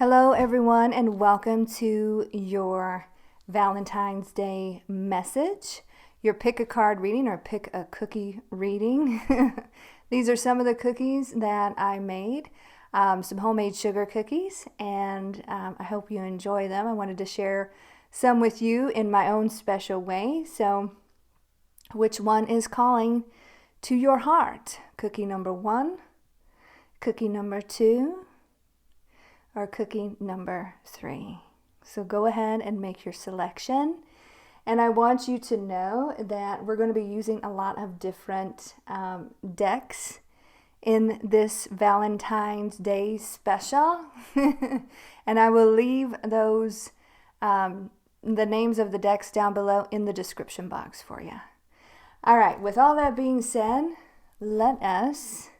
Hello, everyone, and welcome to your Valentine's Day message, your pick a card reading or pick a cookie reading. These are some of the cookies that I made, some homemade sugar cookies, and I hope you enjoy them. I wanted to share some with you in my own special way. So, which one is calling to your heart? Cookie number 1, cookie number 2, or cookie number 3. So go ahead and make your selection. And I want you to know that we're going to be using a lot of different decks in this Valentine's Day special. And I will leave those, the names of the decks down below in the description box for you. All right, with all that being said, let us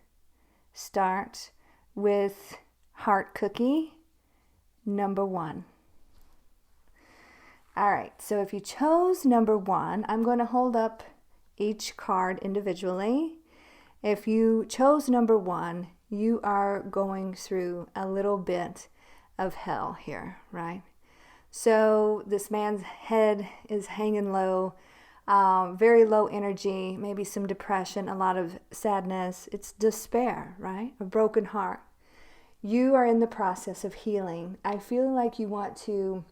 start with heart cookie number 1. All right, so if you chose number 1, I'm going to hold up each card individually. If you chose number 1, you are going through a little bit of hell here, right? So this man's head is hanging low, very low energy, maybe some depression, a lot of sadness. It's despair, right? A broken heart. You are in the process of healing. I feel like you want to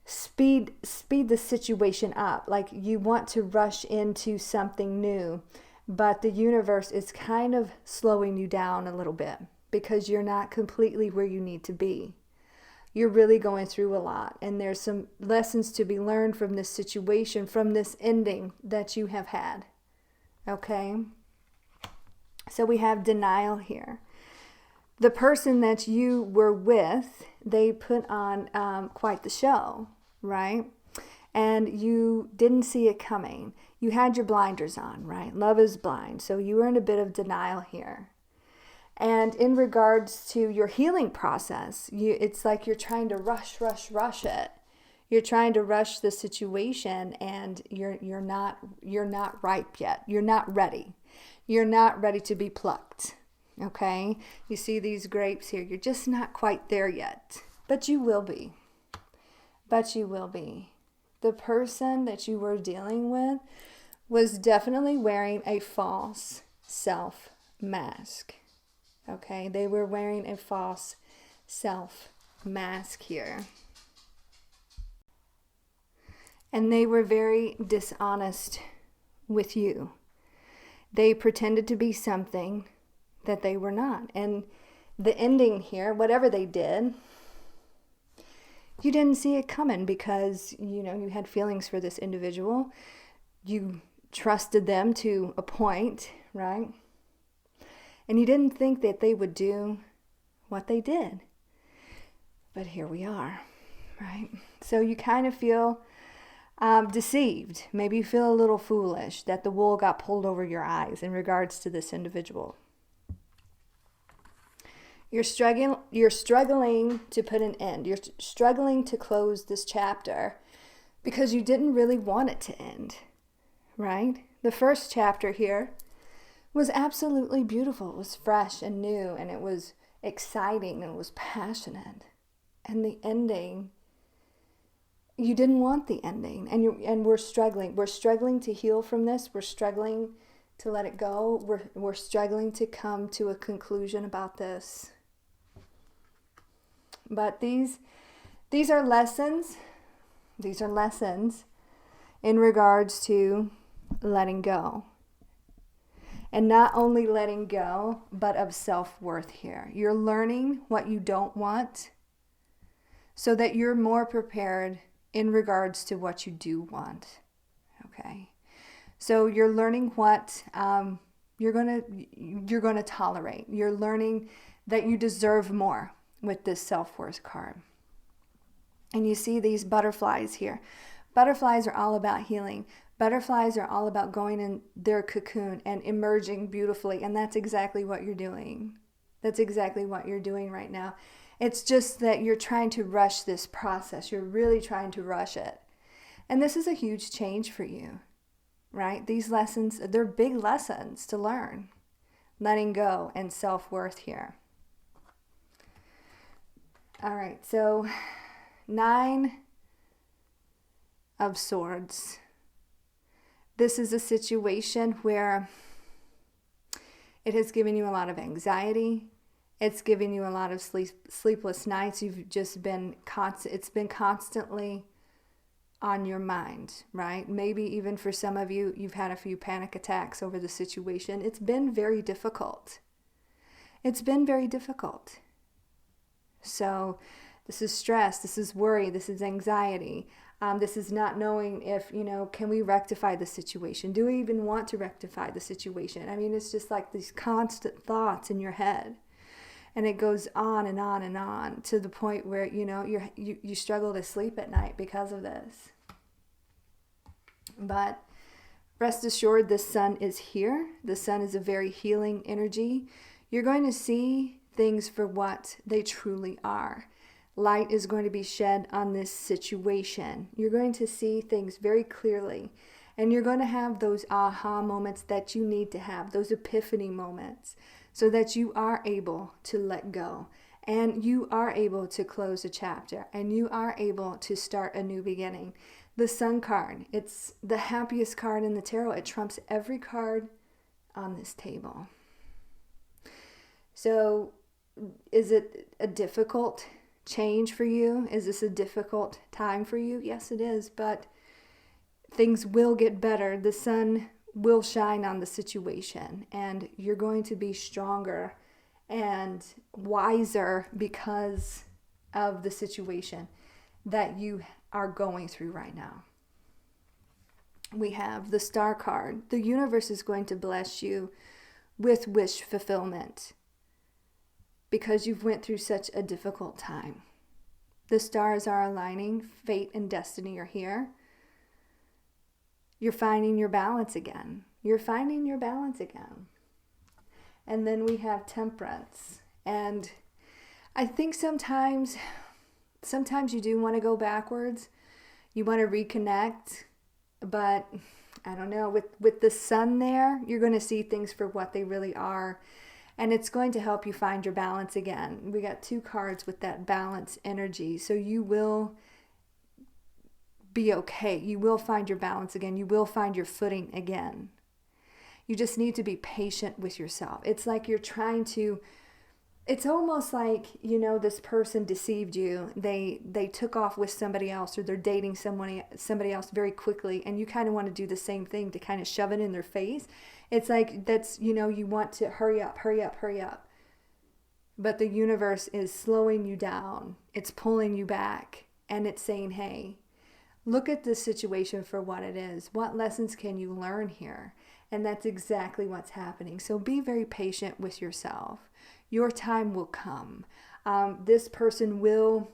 speed the situation up, like you want to rush into something new, but the universe is kind of slowing you down a little bit because you're not completely where you need to be. You're really going through a lot, and there's some lessons to be learned from this situation, from this ending that you have had. Okay? So we have denial here. The person that you were with, they put on quite the show, right? And you didn't see it coming. You had your blinders on, right? Love is blind. So you were in a bit of denial here. And in regards to your healing process, it's like you're trying to rush it. You're trying to rush the situation, and you're not ripe yet. You're not ready. You're not ready to be plucked. Okay, you see these grapes here. You're just not quite there yet, but you will be. The person that you were dealing with was definitely wearing a false self mask. Okay, they were wearing a false self mask here. And they were very dishonest with you. They pretended to be something that they were not. And the ending here, whatever they did, you didn't see it coming because, you had feelings for this individual. You trusted them to a point, right? And you didn't think that they would do what they did. But here we are, right? So you kind of feel deceived. Maybe you feel a little foolish that the wool got pulled over your eyes in regards to this individual. You're struggling to put an end. You're struggling to close this chapter because you didn't really want it to end, right? The first chapter here was absolutely beautiful. It was fresh and new, and it was exciting, and it was passionate. And the ending, you didn't want the ending, and we're struggling. We're struggling to heal from this. We're struggling to let it go. We're struggling to come to a conclusion about this. But these are lessons. These are lessons in regards to letting go. And not only letting go, but of self-worth here. You're learning what you don't want so that you're more prepared in regards to what you do want. Okay? So you're learning what you're gonna tolerate. You're learning that you deserve more with this self-worth card. And you see these butterflies here. Butterflies are all about healing. Butterflies are all about going in their cocoon and emerging beautifully. And that's exactly what you're doing. That's exactly what you're doing right now. It's just that you're trying to rush this process. You're really trying to rush it. And this is a huge change for you, right? These lessons, they're big lessons to learn. Letting go and self-worth here. All right, so 9 of Swords. This is a situation where it has given you a lot of anxiety. It's given you a lot of sleepless nights. You've just been it's been constantly on your mind, right? Maybe even for some of you, you've had a few panic attacks over the situation. It's been very difficult. It's been very difficult. So this is stress, this is worry, this is anxiety. This is not knowing if, can we rectify the situation? Do we even want to rectify the situation? I mean, it's just like these constant thoughts in your head. And it goes on and on and on to the point where, you struggle to sleep at night because of this. But rest assured, the sun is here. The sun is a very healing energy. You're going to see things for what they truly are. Light is going to be shed on this situation. You're going to see things very clearly. And you're going to have those aha moments that you need to have, those epiphany moments, so that you are able to let go. And you are able to close a chapter. And you are able to start a new beginning. The Sun card, it's the happiest card in the tarot. It trumps every card on this table. So, is it a difficult change for you? Is this a difficult time for you? Yes, it is, but things will get better. The sun will shine on the situation, and you're going to be stronger and wiser because of the situation that you are going through right now. We have the Star card. The universe is going to bless you with wish fulfillment, because you've went through such a difficult time. The stars are aligning. Fate and destiny are here. You're finding your balance again. You're finding your balance again. And then we have Temperance. And I think sometimes you do want to go backwards. You want to reconnect. But I don't know. With the sun there, you're going to see things for what they really are. And it's going to help you find your balance again. We got 2 cards with that balance energy. So you will be okay. You will find your balance again. You will find your footing again. You just need to be patient with yourself. It's like you're trying to, it's almost like, this person deceived you. They took off with somebody else, or they're dating somebody else very quickly, and you kind of want to do the same thing to kind of shove it in their face. It's like that's, you want to hurry up. But the universe is slowing you down. It's pulling you back, and it's saying, hey, look at this situation for what it is. What lessons can you learn here? And that's exactly what's happening. So be very patient with yourself. Your time will come. This person will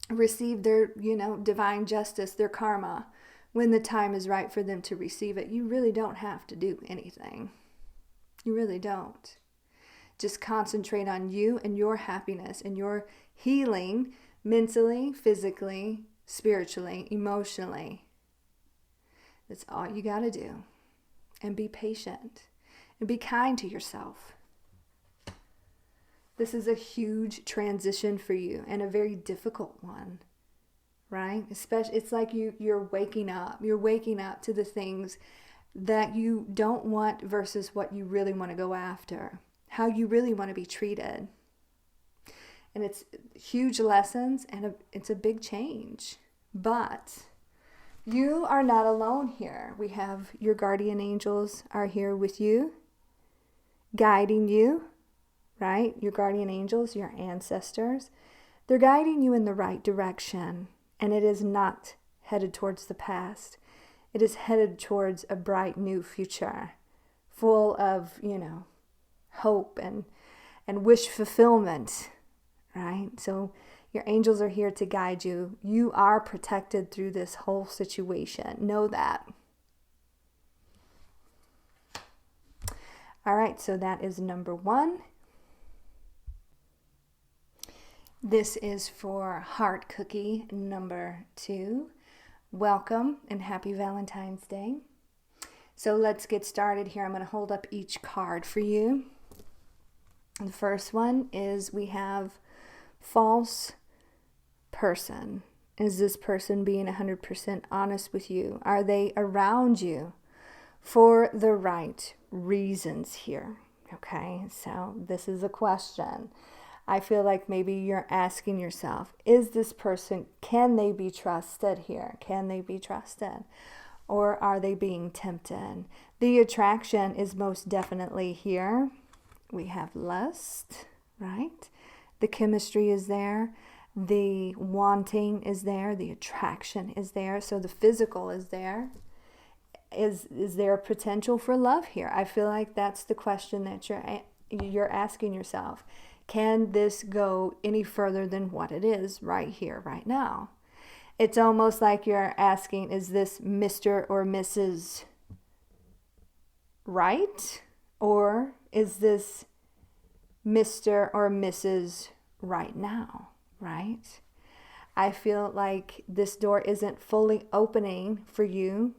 receive their, divine justice, their karma, when the time is right for them to receive it. You really don't have to do anything. You really don't. Just concentrate on you and your happiness and your healing mentally, physically, spiritually, emotionally. That's all you got to do. And be patient. And be kind to yourself. This is a huge transition for you, and a very difficult one. Right? Especially, it's like you're waking up. You're waking up to the things that you don't want versus what you really want to go after. How you really want to be treated. And it's huge lessons, and it's a big change. But you are not alone here. We have your guardian angels are here with you, guiding you, right? Your guardian angels, your ancestors. They're guiding you in the right direction. And it is not headed towards the past. It is headed towards a bright new future, full of, hope and wish fulfillment, right? So your angels are here to guide you. You are protected through this whole situation. Know that. All right, so that is number 1. This is for Heart Cookie number 2. Welcome and happy Valentine's Day. So let's get started here. I'm going to hold up each card for you. The first one is we have false person? Is this person being 100% honest with you? Are they around you for the right reasons here? Okay, so this is a question. I feel like maybe you're asking yourself, is this person, can they be trusted here? Can they be trusted? Or are they being tempted? The attraction is most definitely here. We have lust, right? The chemistry is there. The wanting is there. The attraction is there. So the physical is there. Is there potential for love here? I feel like that's the question that you're asking yourself. Can this go any further than what it is right here, right now? It's almost like you're asking, is this Mr. or Mrs. right? Or is this Mr. or Mrs. right now, right? I feel like this door isn't fully opening for you,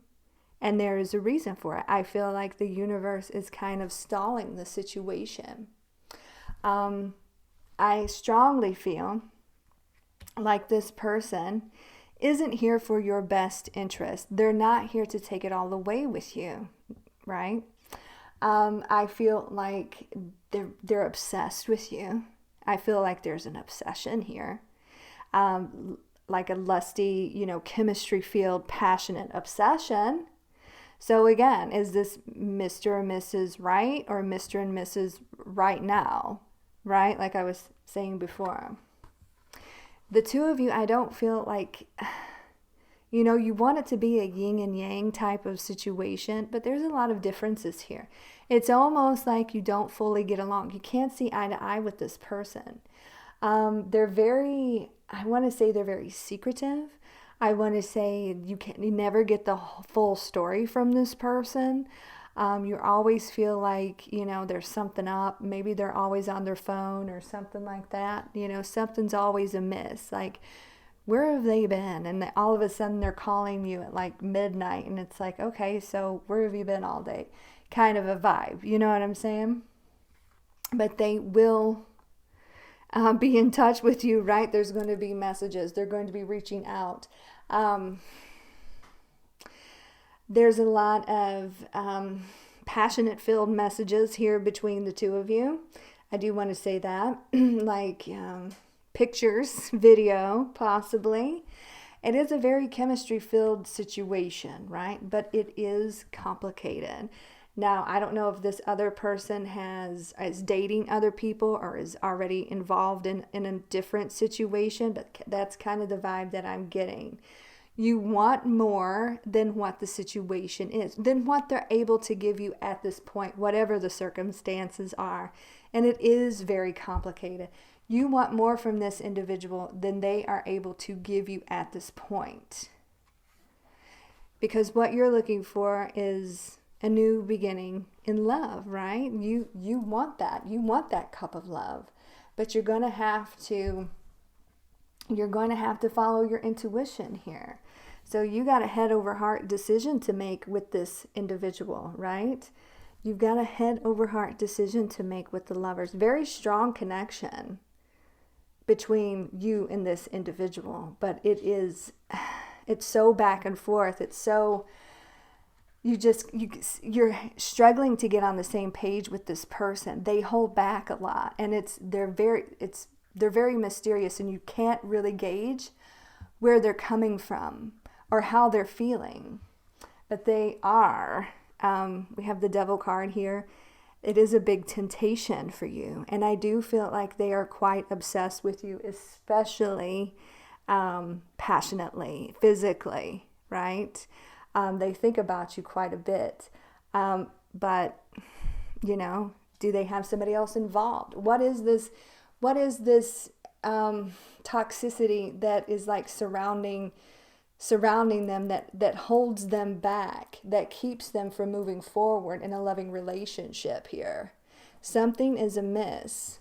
and there is a reason for it. I feel like the universe is kind of stalling the situation. I strongly feel like this person isn't here for your best interest. They're not here to take it all away with you, right? I feel like they're obsessed with you. I feel like there's an obsession here. Like a lusty, chemistry-filled, passionate obsession. So again, is this Mr. or Mrs. right, or Mr. and Mrs. right now? Right? Like I was saying before. The two of you, I don't feel like, you want it to be a yin and yang type of situation, but there's a lot of differences here. It's almost like you don't fully get along. You can't see eye to eye with this person. They're very secretive. I want to say you never get the full story from this person. You always feel like, there's something up. Maybe they're always on their phone or something like that. Something's always amiss. Like, where have they been? And all of a sudden they're calling you at like midnight. And it's like, okay, so where have you been all day? Kind of a vibe. You know what I'm saying? But they will be in touch with you, right? There's going to be messages. They're going to be reaching out. There's a lot of passionate filled messages here between the two of you. I do want to say that. Like pictures, video, possibly. It is a very chemistry filled situation, right? But it is complicated. Now, I don't know if this other person is dating other people or is already involved in a different situation, but that's kind of the vibe that I'm getting. You want more than what the situation is, than what they're able to give you at this point, whatever the circumstances are. And it is very complicated. You want more from this individual than they are able to give you at this point. Because what you're looking for is a new beginning in love, right? You want that. You want that cup of love. But you're going to have to follow your intuition here. So you got a head over heart decision to make with this individual, right? You've got a head over heart decision to make with the lovers. Very strong connection between you and this individual, but it's so back and forth. It's so, you're struggling to get on the same page with this person. They hold back a lot, and they're very mysterious, and you can't really gauge where they're coming from or how they're feeling. But they are. We have the Devil card here. It is a big temptation for you. And I do feel like they are quite obsessed with you, especially passionately, physically, right? They think about you quite a bit. But, do they have somebody else involved? What is this toxicity that is like surrounding them, that holds them back, that keeps them from moving forward in a loving relationship here? Something is amiss.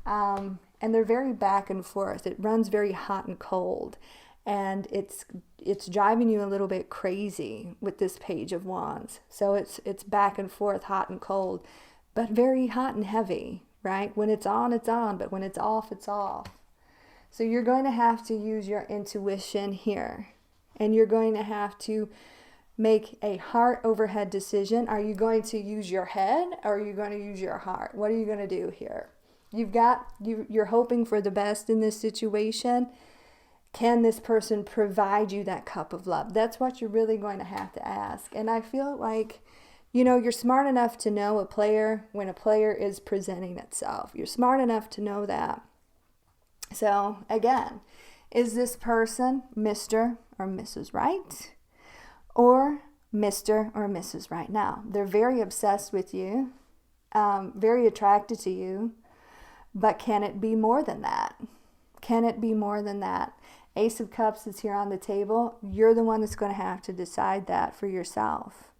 And they're very back and forth. It runs very hot and cold. And it's driving you a little bit crazy with this Page of Wands. So it's back and forth, hot and cold, but very hot and heavy, right? When it's on, it's on, but when it's off, it's off. So you're going to have to use your intuition here. And you're going to have to make a heart over head decision. Are you going to use your head or are you going to use your heart? What are you going to do here? You're hoping for the best in this situation. Can this person provide you that cup of love? That's what you're really going to have to ask. And I feel like, you're smart enough to know a player when a player is presenting itself. You're smart enough to know that. So again, is this person Mr. or Mrs. Right? Or Mr. or Mrs. Right now? They're very obsessed with you, very attracted to you, but can it be more than that? Can it be more than that? Ace of Cups is here on the table. You're the one that's going to have to decide that for yourself,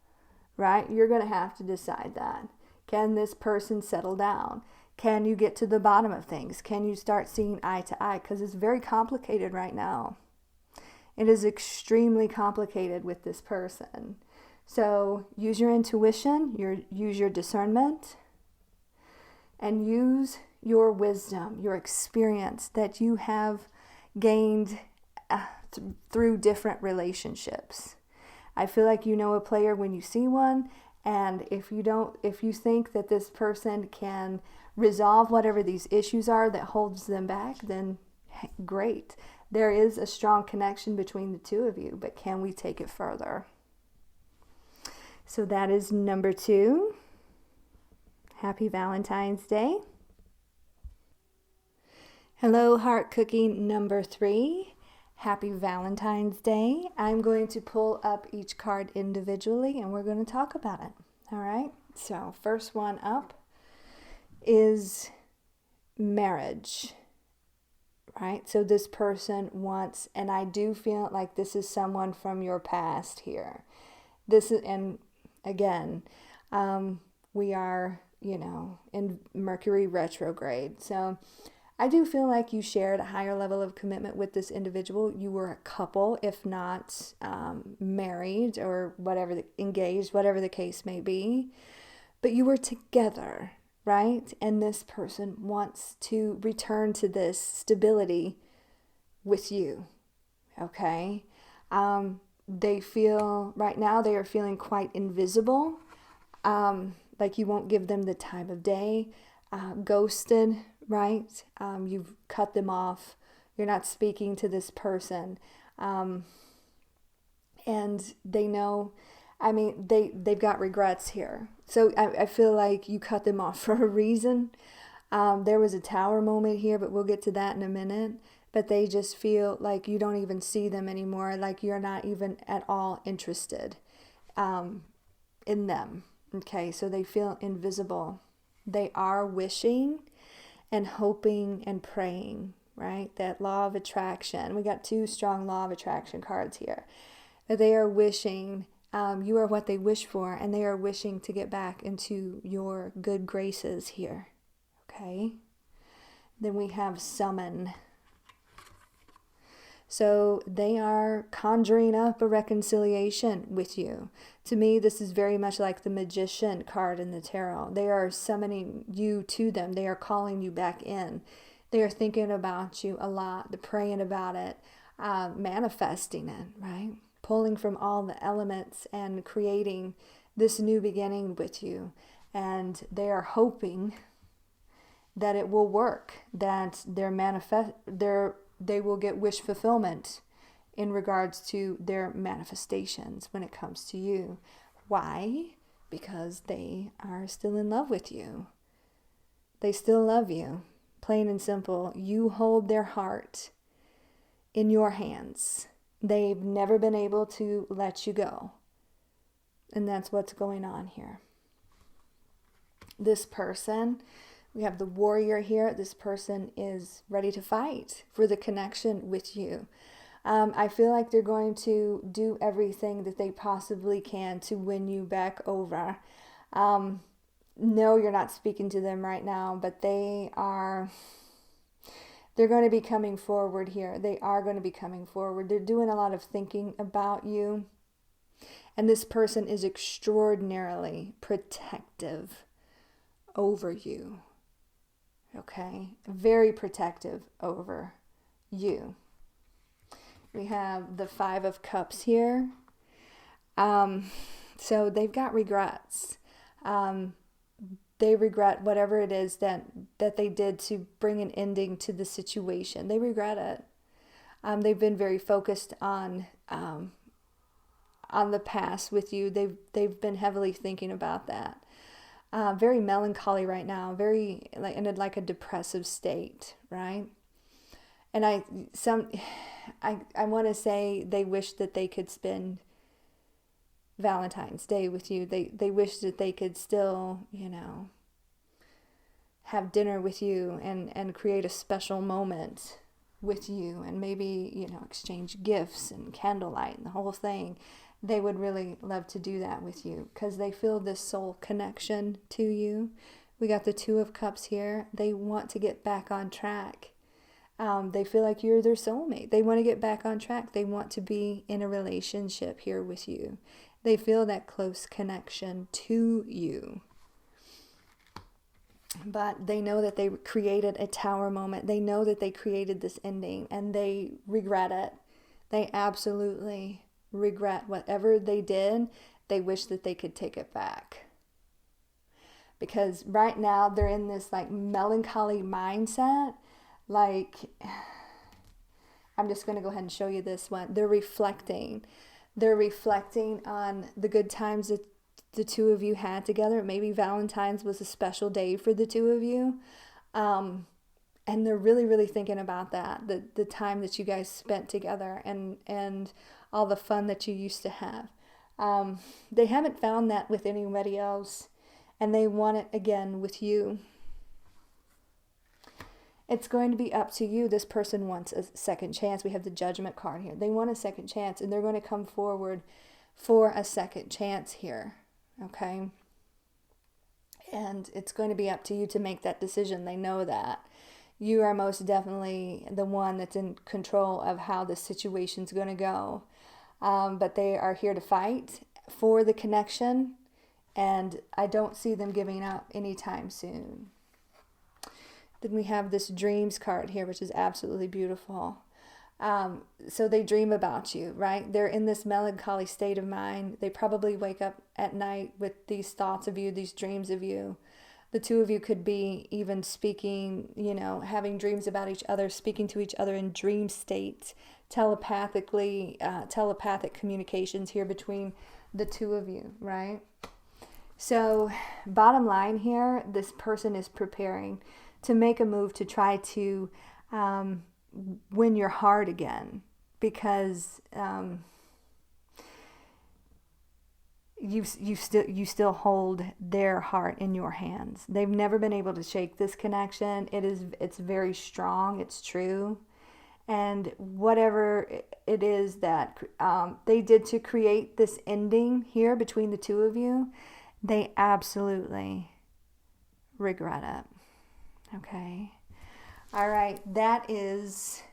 right? You're going to have to decide that. Can this person settle down? Can you get to the bottom of things? Can you start seeing eye to eye? Because it's very complicated right now. It is extremely complicated with this person. So use your intuition, use your discernment, and use your wisdom, your experience that you have gained through different relationships. I feel like you know a player when you see one, and if you think that this person can resolve whatever these issues are that holds them back, then great. There is a strong connection between the two of you, but can we take it further? So that is number 2. Happy Valentine's Day. Hello, heart cooking number 3. Happy Valentine's Day. I'm going to pull up each card individually and we're going to talk about it. All right. So first one up is marriage. Right? So this person wants, and I do feel like this is someone from your past here. This is, and again, we are, in Mercury retrograde. So I do feel like you shared a higher level of commitment with this individual. You were a couple, if not married or engaged, whatever the case may be. But you were together. Right? And this person wants to return to this stability with you. Okay? They feel, right now, they are feeling quite invisible. Like you won't give them the time of day. Ghosted, right? You've cut them off. You're not speaking to this person. And they know, they've got regrets here. So I feel like you cut them off for a reason. There was a tower moment here, but we'll get to that in a minute. But they just feel like you don't even see them anymore, like you're not even at all interested in them. Okay, so they feel invisible. They are wishing and hoping and praying, right? That law of attraction. We got 2 strong law of attraction cards here. That they are wishing. You are what they wish for, and they are wishing to get back into your good graces here. Okay? Then we have summon. So they are conjuring up a reconciliation with you. To me, this is very much like the Magician card in the tarot. They are summoning you to them. They are calling you back in. They are thinking about you a lot. They're praying about it, manifesting it, right? Pulling from all the elements and creating this new beginning with you. And they are hoping that it will work, that they will get wish fulfillment in regards to their manifestations when it comes to you. Why? Because they are still in love with you. They still love you. Plain and simple. You hold their heart in your hands. They've never been able to let you go. And that's what's going on here. This person, we have the warrior here. This person is ready to fight for the connection with you. I feel like they're going to do everything that they possibly can to win you back over. No, you're not speaking to them right now, but they're going to be coming forward here. They are going to be coming forward. They're doing a lot of thinking about you. And this person is extraordinarily protective over you. Okay? Very protective over you. We have the Five of Cups here. So they've got regrets. They regret whatever it is that they did to bring an ending to the situation. They regret it. They've been very focused on the past with you. They've been heavily thinking about that. Very melancholy right now. Very in a depressive state, right? And I want to say they wish that they could spend Valentine's Day with you. They wish that they could still, have dinner with you and create a special moment with you, and maybe, exchange gifts and candlelight and the whole thing. They would really love to do that with you because they feel this soul connection to you. We got the Two of Cups here. They want to get back on track. They feel like you're their soulmate. They want to get back on track. They want to be in a relationship here with you. They feel that close connection to you. But they know that they created a tower moment. They know that they created this ending and they regret it. They absolutely regret whatever they did. They wish that they could take it back. Because right now they're in this melancholy mindset. I'm just going to go ahead and show you this one. They're reflecting. They're reflecting on the good times that the two of you had together. Maybe Valentine's was a special day for the two of you. And they're really, really thinking about that. The time that you guys spent together and all the fun that you used to have. They haven't found that with anybody else. And they want it again with you. It's going to be up to you. This person wants a second chance. We have the Judgment card here. They want a second chance, and they're going to come forward for a second chance here. Okay? And it's going to be up to you to make that decision. They know that. You are most definitely the one that's in control of how the situation's going to go. But they are here to fight for the connection, and I don't see them giving up anytime soon. Then we have this Dreams card here, which is absolutely beautiful. So they dream about you, right? They're in this melancholy state of mind. They probably wake up at night with these thoughts of you, these dreams of you. The two of you could be even speaking, having dreams about each other, speaking to each other in dream state, telepathic communications here between the two of you, right? So bottom line here, this person is preparing to make a move to try to win your heart again, because you still hold their heart in your hands. They've never been able to shake this connection. It's very strong. It's true, and whatever it is that they did to create this ending here between the two of you, they absolutely regret it. Okay. All right. That is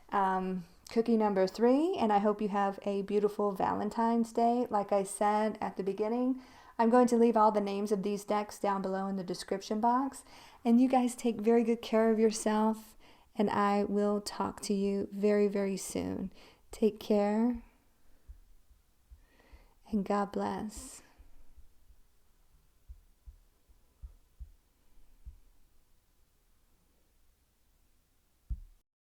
cookie number 3. And I hope you have a beautiful Valentine's Day. Like I said at the beginning, I'm going to leave all the names of these decks down below in the description box. And you guys take very good care of yourself. And I will talk to you very, very soon. Take care. And God bless.